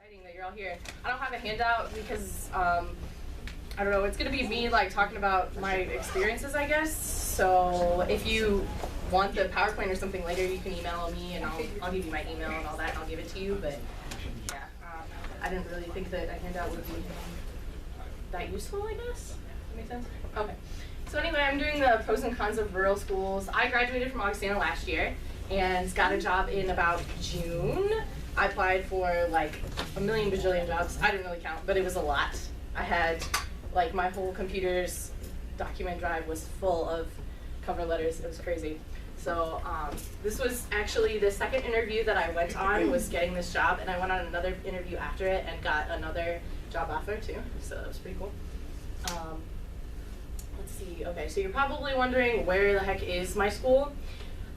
exciting that you're all here. I don't have a handout because I don't know, it's gonna be me like talking about my experiences, I guess. So if you want the PowerPoint or something later, you can email me and I'll give you my email and all that and I'll give it to you. But yeah, I didn't really think that a handout would be that useful, I guess. That makes sense? Okay. So anyway, I'm doing the pros and cons of rural schools. I graduated from Augustana last year and got a job in about June. I applied for like a million bajillion jobs. I didn't really count, but it was a lot. I had like my whole computer's document drive was full of cover letters. It was crazy. So this was actually the second interview that I went on was getting this job, and I went on another interview after it and got another job offer too. So that was pretty cool. Let's see. Okay, so you're probably wondering where the heck is my school?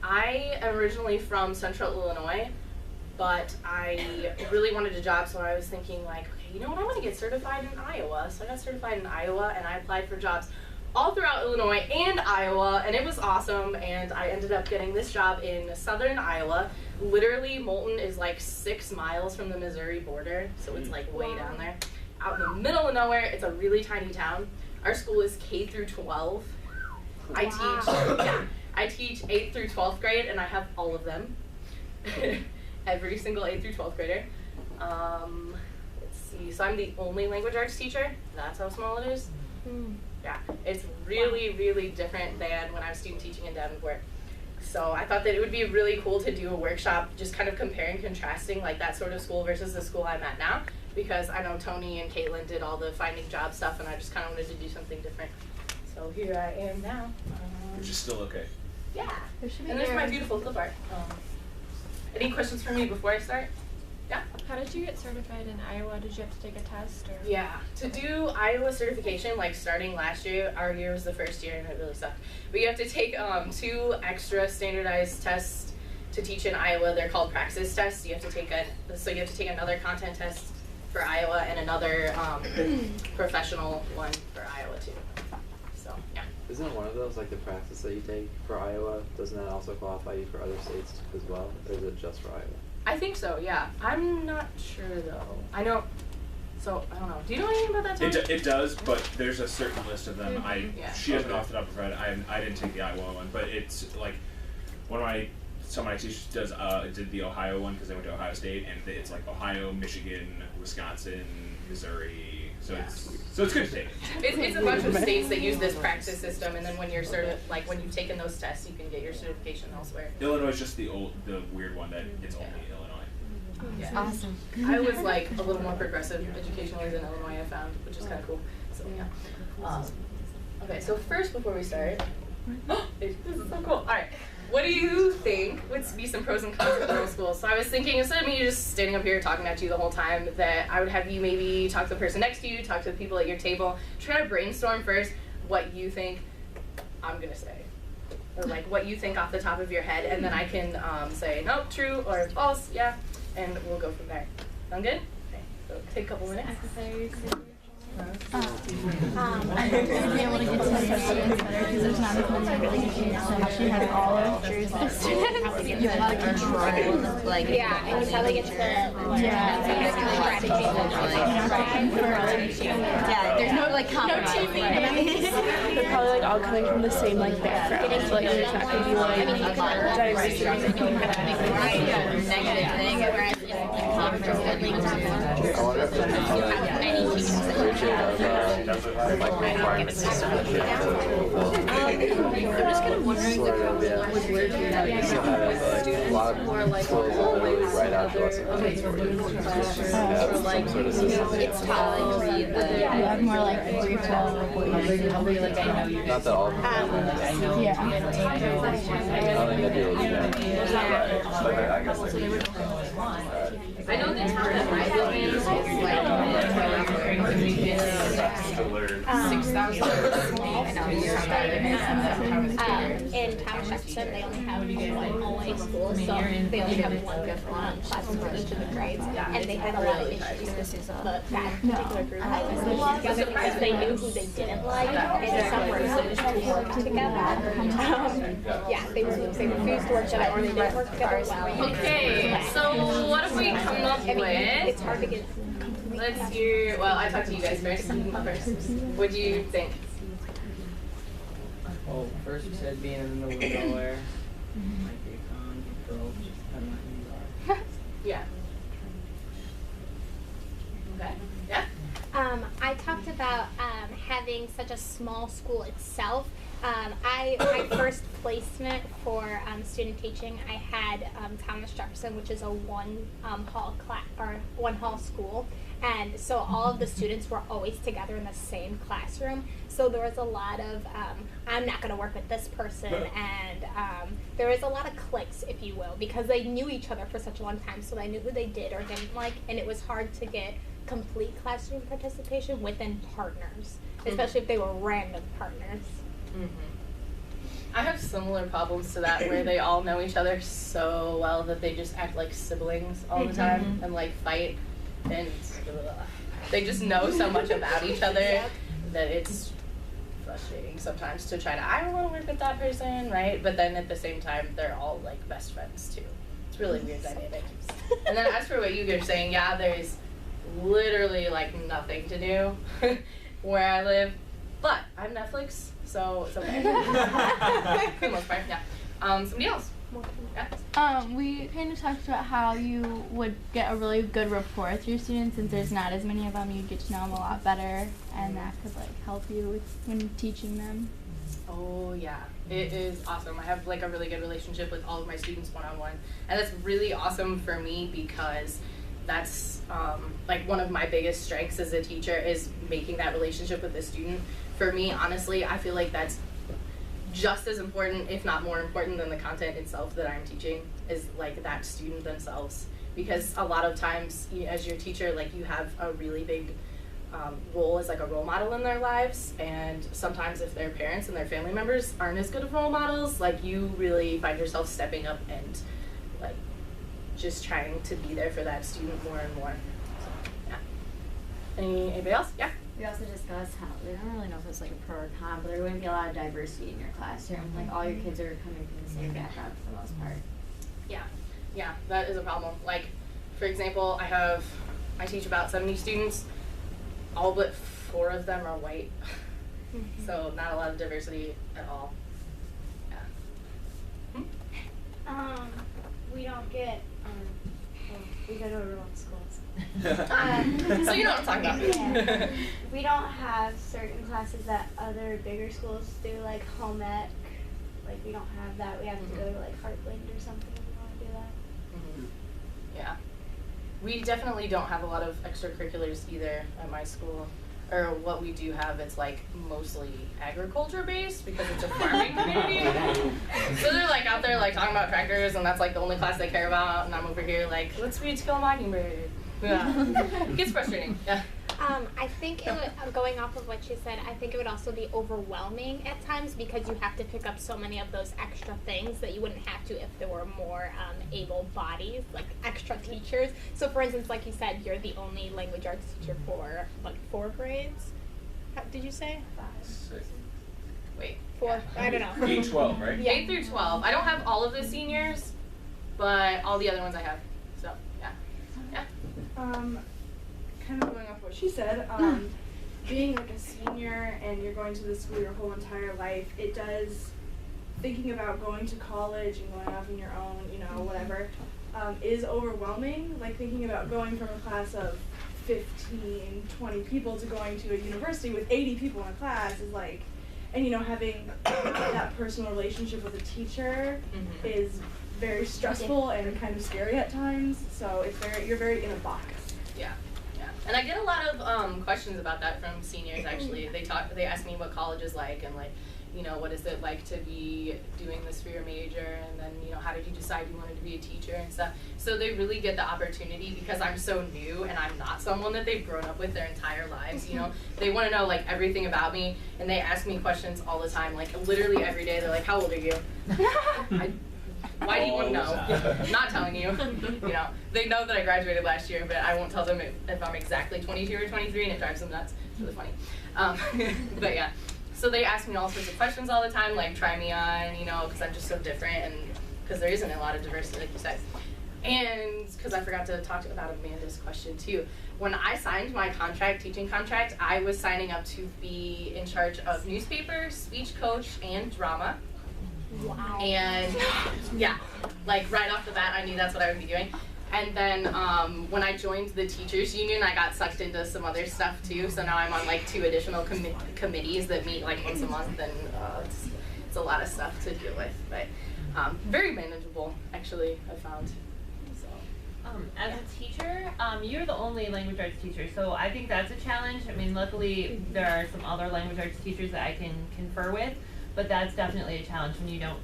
I am originally from Central Illinois, but I really wanted a job, so I was thinking like, okay, you know what, I want to get certified in Iowa. So I got certified in Iowa, and I applied for jobs all throughout Illinois and Iowa, and it was awesome, and I ended up getting this job in southern Iowa. Literally, Moulton is like 6 miles from the Missouri border, so it's like way down there. Out in the middle of nowhere, it's a really tiny town. Our school is K through 12. I teach 8th through 12th grade, and I have all of them. Every single 8th through 12th grader. Let's see, so I'm the only language arts teacher. That's how small it is. Yeah, it's really, really different than when I was student teaching in Davenport. So I thought that it would be really cool to do a workshop just kind of comparing, contrasting like that sort of school versus the school I'm at now, because I know Tony and Caitlin did all the finding job stuff, and I just kind of wanted to do something different. So here I am now. Which is still okay. Yeah, and there's my beautiful clip art. Any questions for me before I start? Yeah? How did you get certified in Iowa? Did you have to take a test? Or? Yeah, to do Iowa certification, like starting last year, our year was the first year and it really sucked. But you have to take 2 extra standardized tests to teach in Iowa. They're called praxis tests. You have to take another content test for Iowa and another professional one for Iowa too. So, yeah. Isn't one of those like the practice that you take for Iowa? Doesn't that also qualify you for other states as well? Or is it just for Iowa? I think so, yeah. I'm not sure though. I know, so I don't know. Do you know anything about that, Tony? It does, but there's a certain list of them. She doesn't off the top of her head. I didn't take the Iowa one, but it's like some of my teachers did the Ohio one because they went to Ohio State, and it's like Ohio, Michigan, Wisconsin, Missouri. So it's good to take. It's a bunch of states that use this practice system, and then when you're when you've taken those tests, you can get your certification elsewhere. Illinois is just the weird one that it's only Illinois. Yeah. Awesome. I was like a little more progressive educationally than Illinois, I found, which is kind of cool. So yeah. Okay, so first before we start, this is so cool. All right. What do you think would be some pros and cons of rural schools? So I was thinking, instead of me just standing up here talking at you the whole time, that I would have you maybe talk to the person next to you, talk to the people at your table, try to brainstorm first what you think I'm going to say. Or like what you think off the top of your head, and then I can say, nope, true, or false, yeah, and we'll go from there. Sound good? Okay, so take a couple minutes. I think to be able to get to the students better because there's not a bunch of really good students that actually have all of the students. You have a lot of control. Like, yeah, and you probably get to there's no like compromising. They're probably like all coming from the same like background. So, like there's not gonna be like diversity. Negative thing, whereas in conference buildings, I wonder if any rigid of like requirement system that they have I'm just kind of wondering sort of, yeah. You still have like a lot of schools that really write out to lesson plans for you. Have some sort of system. it's probably the you have more like a brief Not that all of them have that. I don't think that'd be illegal. But I guess they would. I know the town that I live in is like To learn. 6,000. In Thomas Jefferson, they only have one all-A school, so they only have one classroom for each of the grades, and they had a lot of issues with that particular group together because they knew who they didn't like, and some were refused to work together. Yeah, they refused to work together, or they didn't work together well. Okay, so what have we come up with? It's hard to get. Let's hear. Well, I talked to you guys first. What do you think? Well, first you said being in the middle of nowhere might be a con, girl, I'm not who you are. Yeah. Okay. Yeah. I talked about having such a small school itself. My first placement for student teaching, I had Thomas Jefferson, which is a one hall school, and so all of the students were always together in the same classroom. So there was a lot of I'm not going to work with this person, and there was a lot of cliques, if you will, because they knew each other for such a long time, so they knew who they did or didn't like, and it was hard to get complete classroom participation within partners, especially if they were random partners. I have similar problems to that where they all know each other so well that they just act like siblings all the time and like fight and they just know so much about each other that it's frustrating sometimes to try to, I don't want to work with that person, right? But then at the same time, they're all like best friends too. It's really weird dynamic. And then as for what you guys are saying, yeah, there's literally like nothing to do where I live, but I have Netflix, so it's okay. For the most part, yeah. Somebody else? Yeah. We kind of talked about how you would get a really good rapport with your students since there's not as many of them. You'd get to know them a lot better, and that could like help you with when teaching them. Oh yeah, it is awesome. I have like a really good relationship with all of my students one-on-one, and that's really awesome for me because that's like one of my biggest strengths as a teacher is making that relationship with the student. For me, honestly, I feel like that's just as important, if not more important than the content itself that I'm teaching, is like that student themselves. Because a lot of times, as your teacher, like you have a really big role as like a role model in their lives, and sometimes if their parents and their family members aren't as good of role models, like you really find yourself stepping up and like just trying to be there for that student more and more. So, yeah. Anybody else? Yeah. We also discussed how, we don't really know if it's like a pro or con, but there wouldn't be a lot of diversity in your classroom. Like all your kids are coming from the same background for the most part. Yeah, that is a problem. Like, for example, I teach about 70 students, all but 4 of them are white. So not a lot of diversity at all. Yeah. We don't get, we go to rural schools. So you know what I'm talking about. Yeah. We don't have certain classes that other bigger schools do, like home ec. Like we don't have that. We have to go to like Heartland or something if we want to do that. Yeah. We definitely don't have a lot of extracurriculars either at my school. Or what we do have, it's like mostly agriculture based because it's a farming community. So they're like out there like talking about tractors, and that's like the only class they care about, and I'm over here like, let's read Kill a Mockingbird. Yeah. It gets frustrating. Yeah. I think it would, going off of what you said, I think it would also be overwhelming at times because you have to pick up so many of those extra things that you wouldn't have to if there were more able bodies, like extra teachers. So for instance, like you said, you're the only language arts teacher for like 4 grades? How, did you say? 6. Wait. 4? Yeah. I don't know. 8-12, right? Yeah. 8 through 12. I don't have all of the seniors, but all the other ones I have. So, yeah. Yeah. Kind of going off what she said, being like a senior and you're going to the school your whole entire life, it does, thinking about going to college and going off on your own, you know, whatever, is overwhelming. Like thinking about going from a class of 15, 20 people to going to a university with 80 people in a class is like, and you know, having that personal relationship with a teacher is very stressful and kind of scary at times. So it's you're very in a box. Yeah. And I get a lot of questions about that from seniors actually. They ask me what college is like and like, you know, what is it like to be doing this for your major, and then, you know, how did you decide you wanted to be a teacher and stuff. So they really get the opportunity, because I'm so new and I'm not someone that they've grown up with their entire lives, you know. They want to know like everything about me, and they ask me questions all the time, like literally every day. They're like, how old are you? Why do you want to know? I'm not telling you. You know, they know that I graduated last year, but I won't tell them if I'm exactly 22 or 23, and it drives them nuts. It's really funny. But yeah, so they ask me all sorts of questions all the time, like try me on, you know, because I'm just so different, and because there isn't a lot of diversity, like you said. And because I forgot to talk about Amanda's question too. When I signed my contract, teaching contract, I was signing up to be in charge of newspaper, speech coach, and drama. Wow. And yeah, like right off the bat, I knew that's what I would be doing. And then when I joined the teachers union, I got sucked into some other stuff too. So now I'm on like 2 additional committees that meet like once a month, and it's a lot of stuff to deal with, but very manageable actually, I found. As a teacher, you're the only language arts teacher, so I think that's a challenge. I mean, luckily there are some other language arts teachers that I can confer with, but that's definitely a challenge when you don't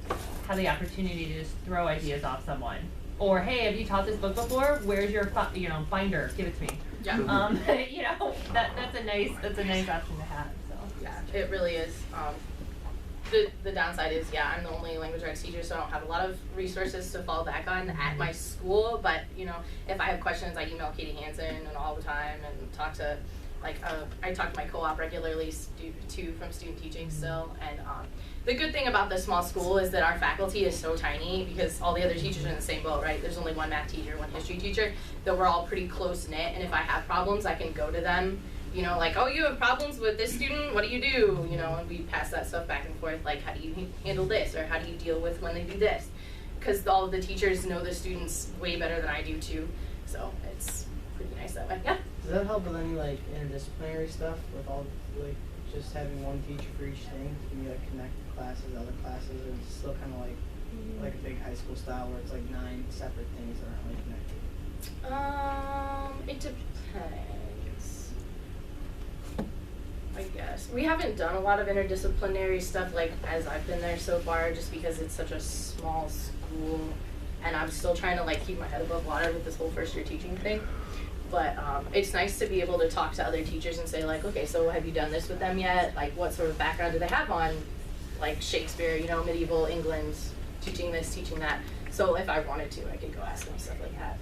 have the opportunity to just throw ideas off someone. Or, hey, have you taught this book before? Where's your binder? Give it to me. Yeah. You know, that's a nice option to have. So yeah, it really is. The downside is, yeah, I'm the only language arts teacher, so I don't have a lot of resources to fall back on at my school. But you know, if I have questions, I email Katie Hansen and all the time, and talk to, like, I talk to my co-op regularly too from student teaching still. And the good thing about this small school is that our faculty is so tiny, because all the other teachers are in the same boat, right? There's only one math teacher, one history teacher, that we're all pretty close knit. And if I have problems, I can go to them. You know, like, oh, you have problems with this student, what do you do? You know, and we pass that stuff back and forth, like, how do you handle this, or how do you deal with when they do this? Because all of the teachers know the students way better than I do too, so it's pretty nice that way. Yeah? Does that help with any, like, interdisciplinary stuff, with all, like, just having one teacher for each thing? Can you, like, connect classes, other classes, or it's still kind of like a big high school style where it's, like, 9 separate things that aren't really connected? It depends. I guess. We haven't done a lot of interdisciplinary stuff, like, as I've been there so far, just because it's such a small school, and I'm still trying to, like, keep my head above water with this whole first year teaching thing. But it's nice to be able to talk to other teachers and say, like, okay, so have you done this with them yet? Like, what sort of background do they have on, like, Shakespeare, you know, medieval England, teaching this, teaching that. So if I wanted to, I could go ask them stuff like that.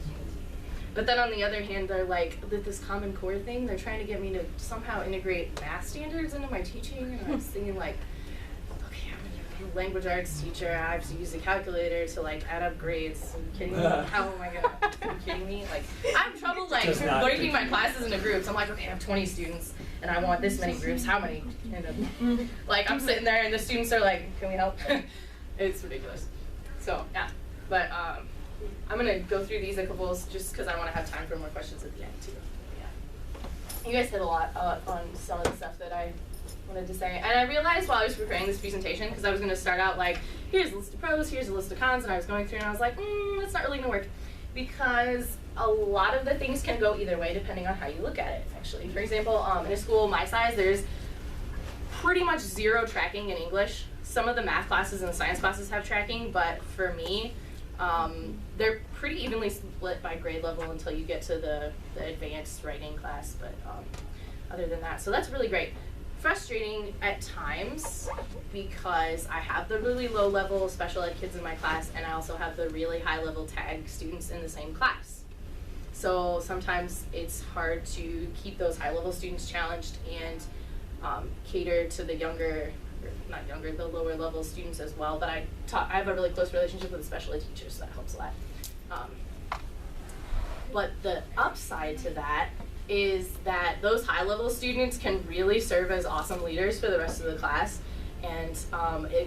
But then on the other hand, they're like, with this Common Core thing, they're trying to get me to somehow integrate math standards into my teaching. And I was thinking, like, okay, I'm a language arts teacher. I have to use a calculator to, like, add up grades. Are you kidding me? How am I gonna, are you kidding me? Like, I have trouble, like, breaking my classes into groups. I'm like, okay, I have 20 students, and I want this many groups. How many? And, like, I'm sitting there, and the students are like, can we help? It's ridiculous. So, yeah. But, I'm going to go through these a couple just because I want to have time for more questions at the end, too. Yeah. You guys hit a lot on some of the stuff that I wanted to say. And I realized while I was preparing this presentation, because I was going to start out like, here's a list of pros, here's a list of cons, and I was going through and I was like, that's not really going to work. Because a lot of the things can go either way depending on how you look at it, actually. For example, in a school my size, there's pretty much 0 tracking in English. Some of the math classes and the science classes have tracking, but for me, they're pretty evenly split by grade level until you get to the advanced writing class, but other than that, so that's really great. Frustrating at times because I have the really low level special ed kids in my class, and I also have the really high level tag students in the same class. So sometimes it's hard to keep those high level students challenged and cater to the the lower level students as well. But I have a really close relationship with the special ed teachers, so that helps a lot. But the upside to that is that those high level students can really serve as awesome leaders for the rest of the class. And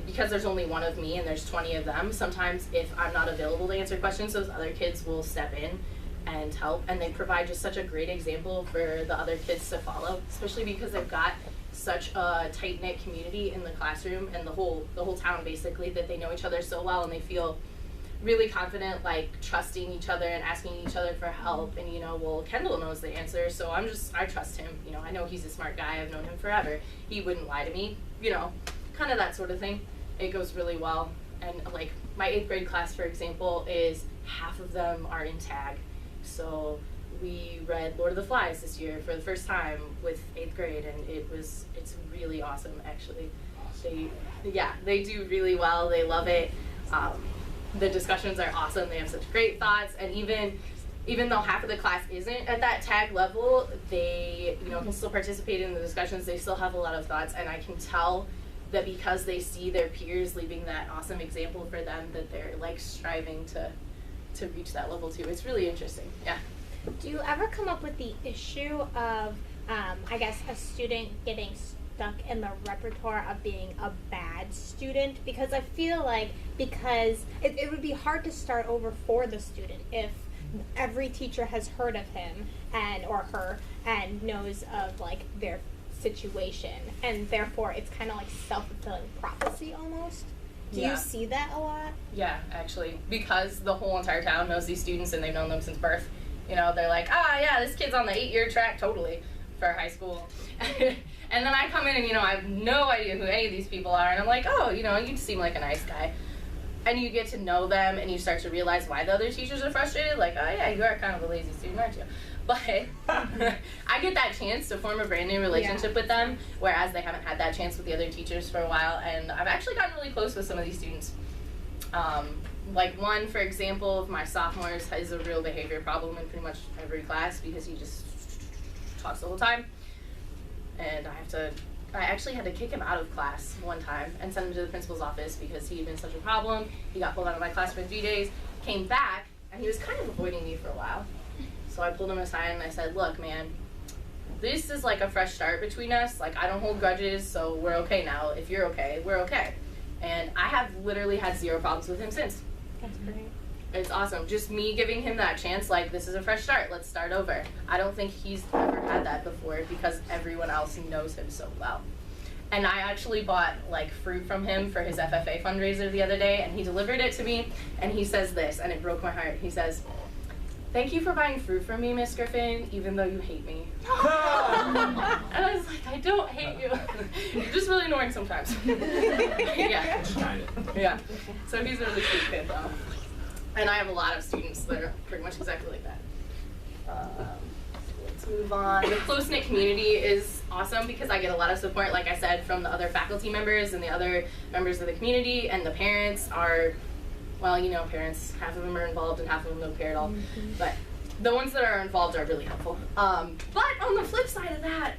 because there's only one of me and there's 20 of them, sometimes if I'm not available to answer questions, those other kids will step in and help, and they provide just such a great example for the other kids to follow, especially because they've got such a tight-knit community in the classroom and the whole town basically, that they know each other so well and they feel really confident, like trusting each other and asking each other for help. And well, Kendall knows the answer, so I trust him. I know he's a smart guy. I've known him forever. He wouldn't lie to me, kind of that sort of thing. It goes really well. And like my 8th grade class, for example, is half of them are in tag. So we read Lord of the Flies this year for the first time with 8th grade, and it's really awesome, actually. They do really well. They love it. The discussions are awesome. They have such great thoughts, and even though half of the class isn't at that tag level, they can still participate in the discussions. They still have a lot of thoughts, and I can tell that because they see their peers leaving that awesome example for them, that they're like striving to reach that level too. It's really interesting. Yeah. Do you ever come up with the issue of, I guess, a student getting stuck in the repertoire of being a bad student? Because I feel like it would be hard to start over for the student if every teacher has heard of him or her and knows of like their situation, and therefore it's kind of like self-fulfilling prophecy almost. Do you see that a lot? Yeah, actually, because the whole entire town knows these students and they've known them since birth. They're like, yeah, this kid's on the 8-year track totally for high school. And then I come in and, I have no idea who any of these people are, and I'm like, oh, you seem like a nice guy. And you get to know them, and you start to realize why the other teachers are frustrated. Like, oh yeah, you are kind of a lazy student, aren't you? But I get that chance to form a brand new relationship with them, whereas they haven't had that chance with the other teachers for a while. And I've actually gotten really close with some of these students. Like one, for example, of my sophomores has a real behavior problem in pretty much every class because he just talks the whole time. And I actually had to kick him out of class one time and send him to the principal's office because he had been such a problem. He got pulled out of my class for 3 days, came back, and he was kind of avoiding me for a while. So I pulled him aside and I said, look, man, this is like a fresh start between us. Like, I don't hold grudges, so we're okay now. If you're okay, we're okay. And I have literally had 0 problems with him since. That's great. It's awesome. Just me giving him that chance, like, this is a fresh start. Let's start over. I don't think he's ever had that before because everyone else knows him so well. And I actually bought, like, fruit from him for his FFA fundraiser the other day, and he delivered it to me, and he says this, and it broke my heart. He says, "Thank you for buying fruit from me, Miss Griffin, even though you hate me." And I was like, I don't hate you. You're just really annoying sometimes. Yeah. Yeah. So he's a really sweet kid, though. And I have a lot of students that are pretty much exactly like that. Let's move on. The close-knit community is awesome because I get a lot of support, like I said, from the other faculty members and the other members of the community, and the parents are, well, parents, half of them are involved and half of them don't care at all. But the ones that are involved are really helpful. But on the flip side of that,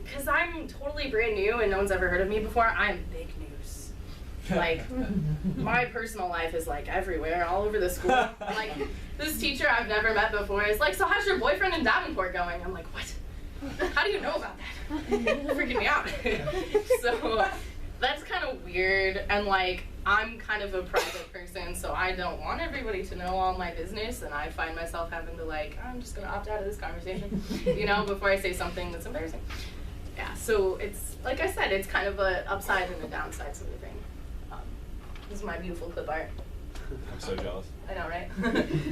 because I'm totally brand new and no one's ever heard of me before, I'm big news. Like, my personal life is like everywhere, all over the school. Like, this teacher I've never met before is like, so how's your boyfriend in Davenport going? I'm like, what? How do you know about that? You're freaking me out. So that's kind of weird, and like, I'm kind of a private person, so I don't want everybody to know all my business, and I find myself having to like, I'm just gonna opt out of this conversation, before I say something that's embarrassing. Yeah, so it's, like I said, it's kind of a upside and a downside sort of thing. This is my beautiful clip art. I'm so jealous. I know, right?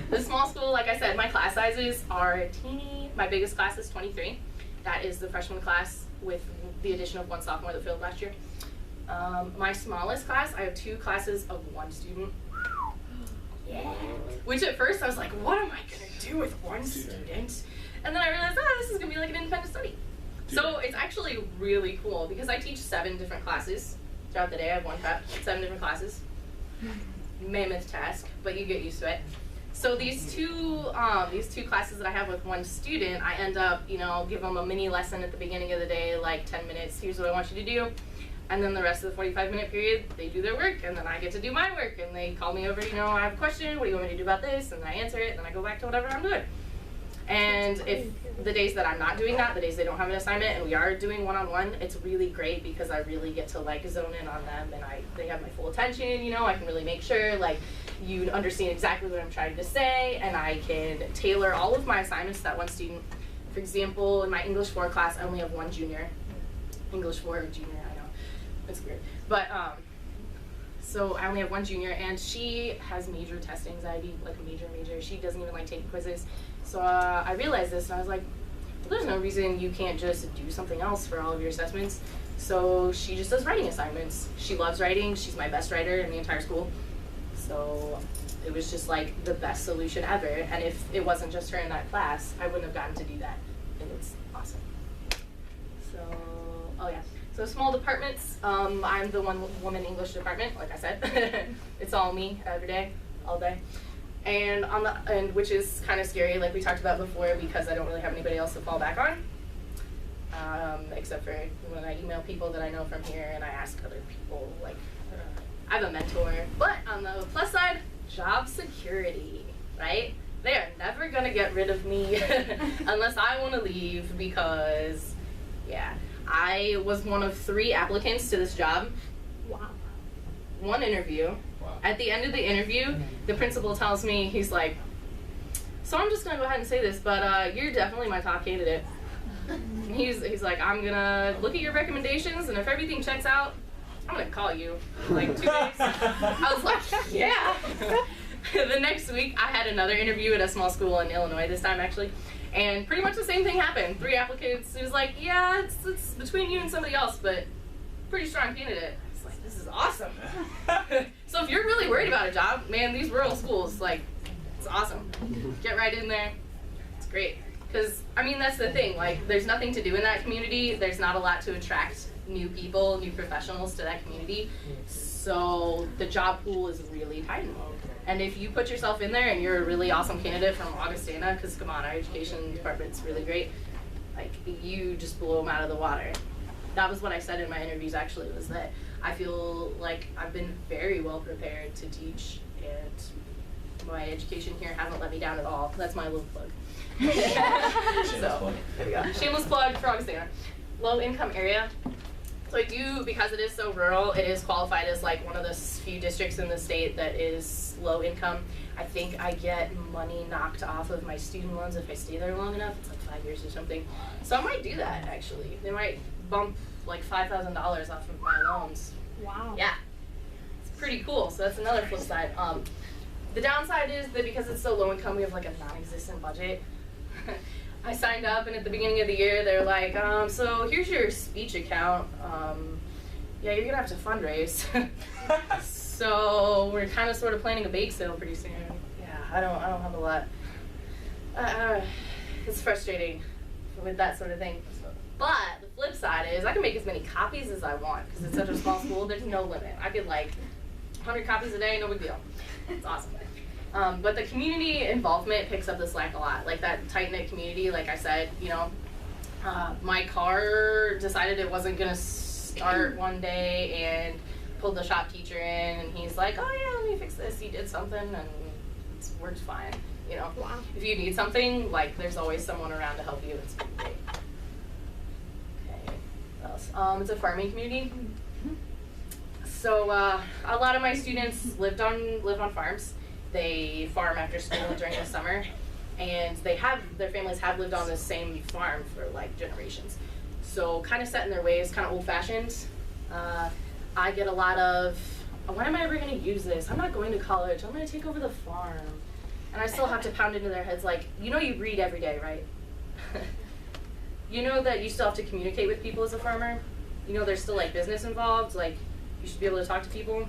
The small school, like I said, my class sizes are teeny. My biggest class is 23. That is the freshman class with the addition of 1 sophomore that failed last year. My smallest class, I have 2 classes of 1 student. Yeah. Which at first I was like, what am I going to do with 1 student? And then I realized, this is going to be like an independent study. So it's actually really cool because I teach 7 different classes throughout the day. I have 7 different classes. Mammoth task, but you get used to it. So these two classes that I have with 1 student, I end up, give them a mini lesson at the beginning of the day, like 10 minutes. Here's what I want you to do. And then the rest of the 45-minute period, they do their work, and then I get to do my work. And they call me over, I have a question, what do you want me to do about this? And I answer it, and then I go back to whatever I'm doing. And if the days that I'm not doing that, the days they don't have an assignment, and we are doing one-on-one, it's really great because I really get to like zone in on them, and they have my full attention, I can really make sure like you understand exactly what I'm trying to say, and I can tailor all of my assignments to that 1 student. For example, in my English 4 class, I only have 1 junior. English 4 junior, I know, it's weird. But so I only have 1 junior, and she has major test anxiety, like major. She doesn't even like taking quizzes. So I realized this, and I was like, well, there's no reason you can't just do something else for all of your assessments. So she just does writing assignments. She loves writing. She's my best writer in the entire school. So it was just like the best solution ever. And if it wasn't just her in that class, I wouldn't have gotten to do that. And it's awesome. So, oh yeah. So small departments, I'm the one woman English department, like I said. It's all me every day, all day. And which is kind of scary, like we talked about before, because I don't really have anybody else to fall back on. Except for when I email people that I know from here and I ask other people, like, I have a mentor. But on the plus side, job security, right? They are never gonna get rid of me unless I wanna leave, because, yeah. I was one of 3 applicants to this job. Wow. 1 interview. Wow. At the end of the interview, the principal tells me, he's like, so I'm just gonna go ahead and say this, but you're definitely my top candidate. He's like, I'm gonna look at your recommendations, and if everything checks out, I'm gonna call you in like 2 days. I was like, yeah. The next week, I had another interview at a small school in Illinois this time, actually. And pretty much the same thing happened. 3 applicants. It was like, yeah, it's between you and somebody else, but pretty strong candidate. I was like, this is awesome. So if you're really worried about a job, man, these rural schools, like, it's awesome. Get right in there. It's great. Because, I mean, that's the thing. Like, there's nothing to do in that community. There's not a lot to attract new people, new professionals to that community. So the job pool is really tight. And if you put yourself in there and you're a really awesome candidate from Augustana, because come on, our education department's really great, like, you just blow them out of the water. That was what I said in my interviews, actually, was that I feel like I've been very well prepared to teach, and my education here hasn't let me down at all. That's my little plug. So, there we go. Shameless plug for Augustana. Low income area. So I do, because it is so rural, it is qualified as like one of the few districts in the state that is low income. I think I get money knocked off of my student loans if I stay there long enough. It's like 5 years or something. So I might do that, actually. They might bump like $5,000 off of my loans. Wow. Yeah. It's pretty cool. So that's another flip side. The downside is that because it's so low income, we have like a non-existent budget. I signed up, and at the beginning of the year, they're like, so here's your speech account. Yeah, you're gonna have to fundraise. So we're kind of sort of planning a bake sale pretty soon. Yeah, I don't have a lot. It's frustrating with that sort of thing. But the flip side is I can make as many copies as I want, because it's such a small school. There's no limit. I could like 100 copies a day, no big deal. It's awesome. But the community involvement picks up the slack a lot. Like that tight-knit community, like I said, you know, my car decided it wasn't gonna start one day and pulled the shop teacher in, and he's like, oh yeah, let me fix this. He did something and it worked fine, you know. Wow. If you need something, like there's always someone around to help you. It's great. Okay, what else? It's a farming community. So a lot of my students live on farms. They farm after school during the summer, and their families have lived on the same farm for like generations. So kind of set in their ways, kind of old-fashioned. I get a lot of, when am I ever going to use this? I'm not going to college. I'm going to take over the farm. And I still have to pound into their heads like, you know, you read every day, right? You know that you still have to communicate with people as a farmer. You know there's still like business involved. Like you should be able to talk to people.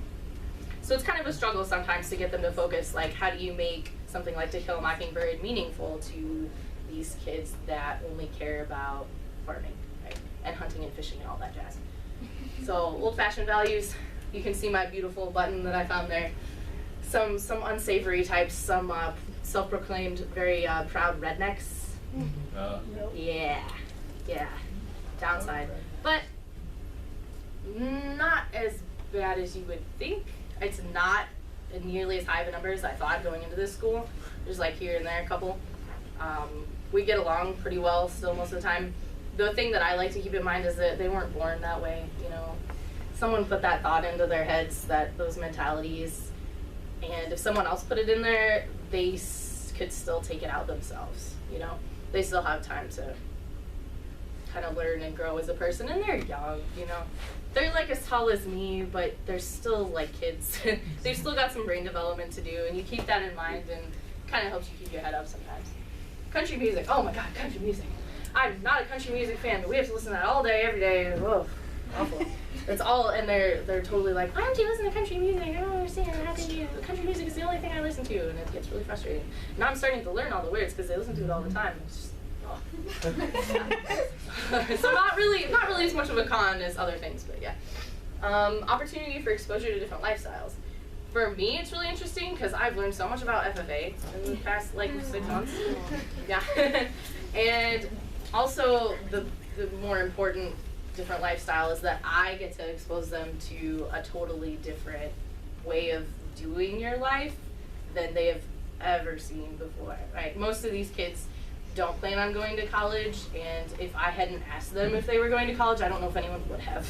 So it's kind of a struggle sometimes to get them to focus, like how do you make something like To Kill a Mockingbird meaningful to these kids that only care about farming, right? And hunting and fishing and all that jazz. So old-fashioned values, you can see my beautiful button that I found there. Some unsavory types, some self-proclaimed very proud rednecks. Yeah, downside. But not as bad as you would think. It's not nearly as high of a number as I thought going into this school. There's like here and there a couple. We get along pretty well still most of the time. The thing that I like to keep in mind is that they weren't born that way, you know. Someone put that thought into their heads, those mentalities, and if someone else put it in there, they could still take it out themselves, you know. They still have time to kind of learn and grow as a person, and they're young, you know. They're like as tall as me, but they're still like kids. They've still got some brain development to do, and you keep that in mind, and kind of helps you keep your head up sometimes. Country music, oh my god, country music. I'm not a country music fan, but we have to listen to that all day, every day. Whoa. awful. It's all, and they're totally like, why don't you listen to country music? I don't understand. How can you? Country music is the only thing I listen to, and it gets really frustrating. Now I'm starting to learn all the words because they listen to it all the time. It's just, so not really as much of a con as other things, but yeah. Opportunity for exposure to different lifestyles. For me, it's really interesting because I've learned so much about FFA in the past 6 months. Yeah, and also the more important different lifestyle is that I get to expose them to a totally different way of doing your life than they have ever seen before. Right? Most of these kids don't plan on going to college, and if I hadn't asked them if they were going to college, I don't know if anyone would have.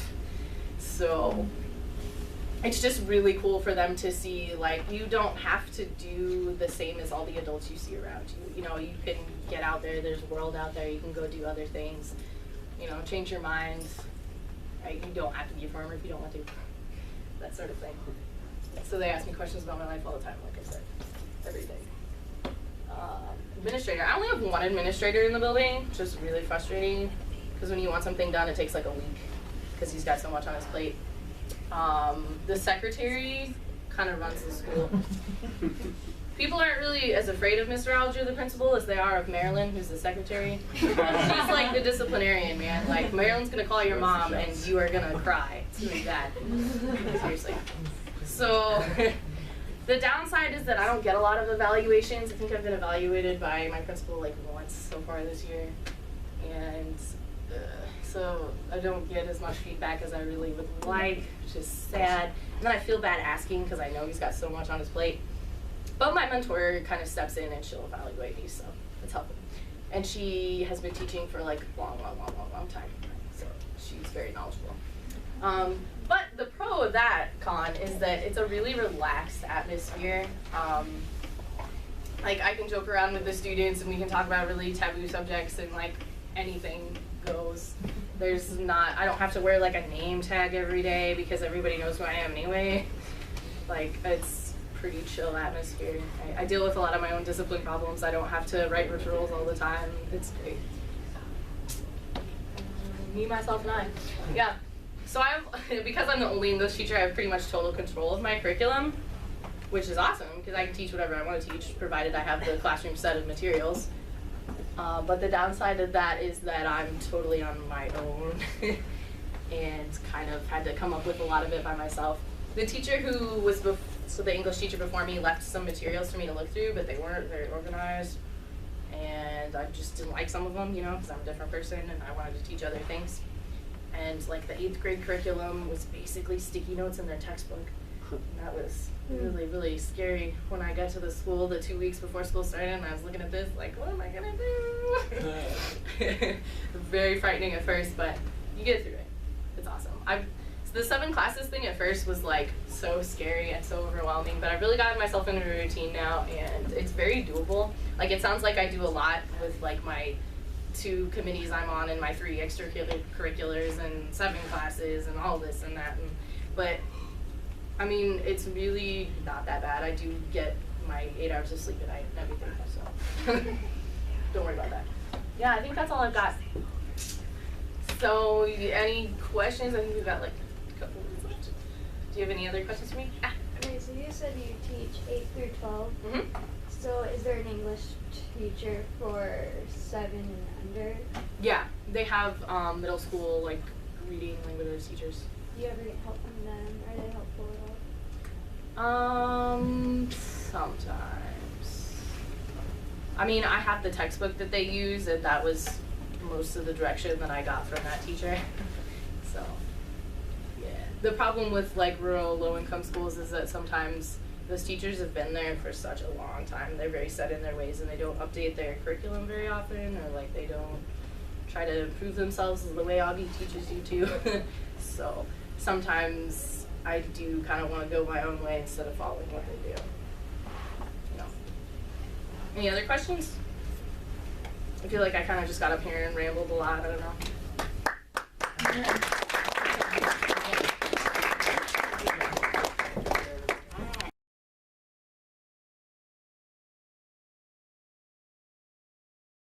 So it's just really cool for them to see, like, you don't have to do the same as all the adults you see around you. You know, you can get out there, there's a world out there, you can go do other things, you know, change your mind. Right? You don't have to be a farmer if you don't want to. That sort of thing. So they ask me questions about my life all the time, like I said, every day. Administrator. I only have one administrator in the building, which is really frustrating, because when you want something done, it takes like a week, because he's got so much on his plate. The secretary kind of runs the school. People aren't really as afraid of Mr. Alger, the principal, as they are of Marilyn, who's the secretary. She's like the disciplinarian, man. Like, Marilyn's gonna call your mom and you are gonna cry. It's really bad. Seriously. So, the downside is that I don't get a lot of evaluations. I think I've been evaluated by my principal like once so far this year. And so I don't get as much feedback as I really would like, which is sad. And then I feel bad asking because I know he's got so much on his plate. But my mentor kind of steps in and she'll evaluate me, so it's helpful. And she has been teaching for like a long time, so she's very knowledgeable. But the pro of that con is that it's a really relaxed atmosphere. Like, I can joke around with the students and we can talk about really taboo subjects and like anything goes. I don't have to wear like a name tag every day because everybody knows who I am anyway. Like, it's pretty chill atmosphere. I deal with a lot of my own discipline problems. I don't have to write referrals all the time. It's great. Me, myself, and I. Yeah. So because I'm the only English teacher, I have pretty much total control of my curriculum, which is awesome because I can teach whatever I want to teach, provided I have the classroom set of materials. But the downside of that is that I'm totally on my own and kind of had to come up with a lot of it by myself. The teacher who was so the English teacher before me left some materials for me to look through, but they weren't very organized. And I just didn't like some of them, you know, because I'm a different person and I wanted to teach other things. And like the 8th grade curriculum was basically sticky notes in their textbook. And that was really, really scary when I got to the school the 2 weeks before school started and I was looking at this like, what am I gonna do? Very frightening at first, but you get through it. It's awesome. So the 7 classes thing at first was like so scary and so overwhelming, but I've really gotten myself into a routine now and it's very doable. Like, it sounds like I do a lot with like my 2 committees I'm on and my 3 extracurriculars and 7 classes and all this and that. But I mean, it's really not that bad. I do get my 8 hours of sleep at night and everything, so don't worry about that. Yeah, I think that's all I've got. So, any questions? I think we've got like a couple minutes left. Do you have any other questions for me? Okay, so you said you teach 8 through 12. Mm-hmm. So is there an English teacher for 7 and under? Yeah, they have middle school like reading language arts teachers. Do you ever get help from them? Are they helpful at all? Sometimes. I mean, I have the textbook that they use, and that was most of the direction that I got from that teacher. So, yeah. The problem with like rural low-income schools is that sometimes those teachers have been there for such a long time. They're very set in their ways, and they don't update their curriculum very often, or like they don't try to improve themselves the way Augie teaches you to. So sometimes I do kind of want to go my own way instead of following what they do. You know. Any other questions? I feel like I kind of just got up here and rambled a lot. I don't know.